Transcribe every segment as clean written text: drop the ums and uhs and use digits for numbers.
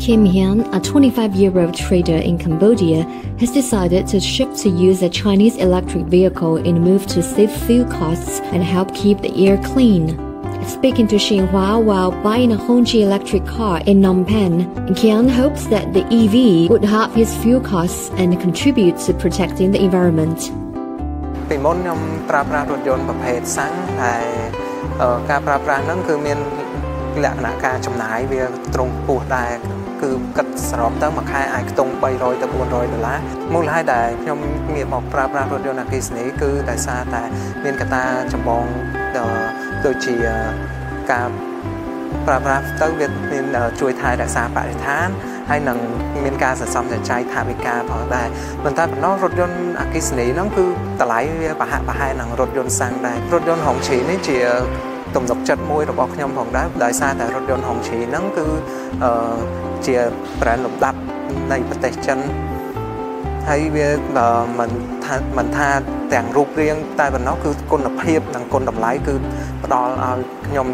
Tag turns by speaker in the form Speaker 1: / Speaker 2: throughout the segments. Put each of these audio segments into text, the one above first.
Speaker 1: Kim Hyun, a 25-year-old trader in Cambodia, has decided to shift to use a Chinese electric vehicle in a move to save fuel costs and help keep the air clean. Speaking to Xinhua while buying a Hongji electric car in Phnom Penh, Hyun hopes that the EV would halve his fuel costs and contribute to protecting the environment.
Speaker 2: ពីមុនខ្ញុំប្រើប្រាស់រថយន្តប្រភេទសាំងហើយការប្រើប្រាស់ហ្នឹងគឺមានលក្ខណៈការចំណាយវាត្រង់ខ្ពស់ដែរគឺគិតសរុបទៅមួយខែអាចខ្ទង់$300 ទៅ$400 មូលហេតុដែលខ្ញុំងាកមកប្រើប្រាស់រថយន្តអគ្គិសនីគឺដោយសារតែមានកត្តាចម្បងដូចជាការប្រើប្រាស់ទៅវាមានជួយថែរក្សាបរិស្ថានហើយនឹងមានការសន្សំសំចៃថវិកាផងដែរប៉ុន្តែប៉ុណ្ណោះរថយន្តអគ្គិសនីហ្នឹងគឺតម្លៃវាប្រហាក់ប្រហែលនឹងរថយន្តសាំងដែររថយន្តហុងឈីនេះជាទំនុកចិត្តមួយរបស់ខ្ញុំផងដែរដោយសារតែរថយន្តហុងឈីហ្នឹងគឺជា brand លំដាប់នៃប្រទេសចិនហើយវាមិនថាទាំងរូបរាងតែប៉ុណ្ណោះគឺគុណភាពនិងគុណតម្លៃគឺផ្ដល់ឲ្យខ្ញុំ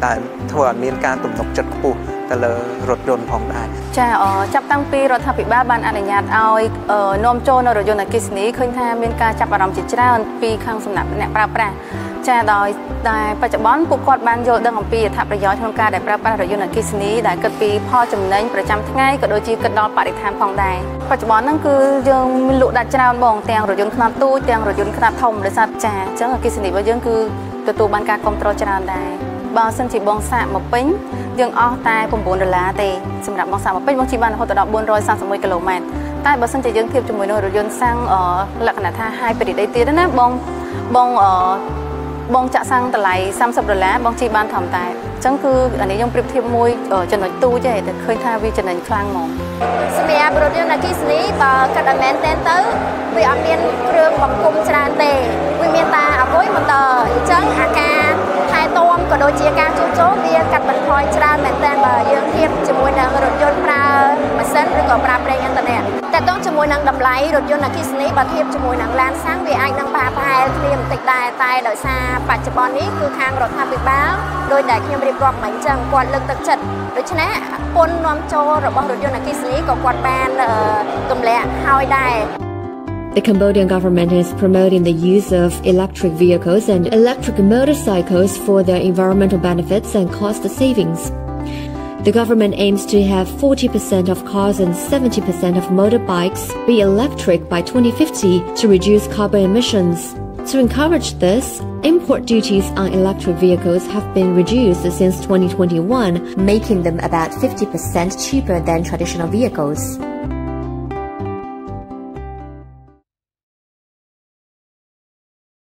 Speaker 2: តែធ្វើឲ្យមានការទំនុកចិត្តខ្ពស់ទៅលើរថយន្តផងដែរចាចាប់តាំងពីរដ្ឋាភិបាលបានអនុញ្ញាតឲ្យនាំចូលនៅរថយន្តអគ្គិសនីឃើញថាមានការចាប់អារម្មណ៍ជាច្រើនពីខាងសំណាក់អ្នកប្រើប្រាស់ចាដោយតែបច្ចុប្បន្នពួកគាត់បានយល់ដឹងអំពីអត្ថប្រយោជន៍ក្នុងការដែលប្រើប្រាស់រថយន្តអគ្គិសនីដែលគិតពីផលចំណេញប្រចាំថ្ងៃក៏ដូចជាគិតដល់បរិស្ថានផងដែរបច្ចុប្បន្នហ្នឹងគឺយើងមានលក់ដាច់ច្រើនបងទាំងរថយន្តខ្នាតតូចទាំងរថយន្តខ្នាតធំដោយសារចាអញ្ចឹងអគ្គិសនីរបស់យើងគឺទទួលបានការគាំទ្រច្រើនដែរបើសិនជាបងសាកមកពេញយើងអស់តែ$9ទេសម្រាប់បងសាកមកពេញបងជិះបានរហូតដល់431គីឡូម៉ែត្រតែបើសិនជាយើងធៀបជាមួយនឹងរថយន្តសាំងលក្ខណៈថា hybrid ទៀតណាបងចាក់សាំងតម្លៃ$30បងជិះបានធម្មតាអញ្ចឹងគឺអានេះខ្ញុំប្រៀបធៀបមួយចំណុចទូចទេតែឃើញថាវាចំណេញខ្លាំងហ្មងសម្រាប់រថយន្តអគ្គិសនីបើគិតឲ្យមែនទែនទៅវាអត់មានគ្រឿងបង្គុំច្រើនទេវាមានតែអ្វីម៉ូទ័រអញ្ចឹងអាការថែទាំក៏ដូចជាការជួសជុលវាកាត់បន្ថយច្រើនមែនទែនបើយើងធៀបជាមួយនឹងរថយន្តប្រើម៉ាស៊ីនឬក៏ប្រើប្រេងឥន្ធនៈតែតោះជាមួយនឹងតម្លៃរថយន្តអគ្គិសនីបើធៀបជាមួយនឹងឡានសាំងវាអាចនឹងប្រហែលគ្នាបន្តិចដែរតែដោយសារបច្ចុប្បន្ននេះគឺខាងរដ្ឋាភិបាលដោយដែលខ្ញុំរៀបរាប់មកអញ្ចឹងគាត់លើកទឹកចិត្តដូច្នេះពន្ធនាំចូលរបស់រថយន្តអគ្គិសនីក៏គាត់បានទម្លាក់ហើយដែរ
Speaker 1: The Cambodian government is promoting the use of electric vehicles and electric motorcycles for their environmental benefits and cost savings. The government aims to have 40% of cars and 70% of motorbikes be electric by 2050 to reduce carbon emissions. To encourage this, import duties on electric vehicles have been reduced since 2021, making them about 50% cheaper than traditional vehicles.